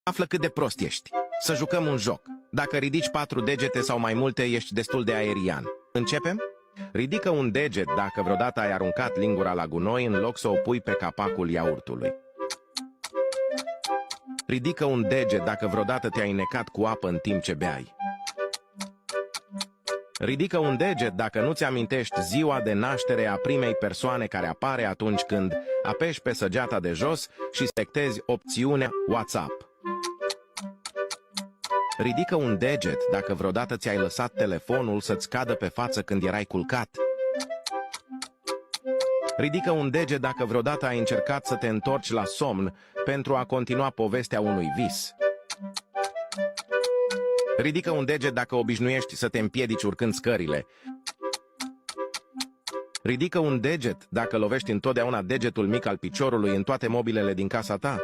Află cât de prost ești. Să jucăm un joc. Dacă ridici 4 degete sau mai multe, ești destul de aerian. Începem? Ridică un deget dacă vreodată ai aruncat lingura la gunoi în loc să o pui pe capacul iaurtului. Ridică un deget dacă vreodată te-ai necat cu apă în timp ce beai. Ridică un deget dacă nu-ți amintești ziua de naștere a primei persoane care apare atunci când apeși pe săgeata de jos și selectezi opțiunea WhatsApp. Ridică un deget dacă vreodată ți-ai lăsat telefonul să-ți cadă pe față când erai culcat. Ridică un deget dacă vreodată ai încercat să te întorci la somn pentru a continua povestea unui vis. Ridică un deget dacă obișnuiești să te împiedici urcând scările. Ridică un deget dacă lovești întotdeauna degetul mic al piciorului în toate mobilele din casa ta.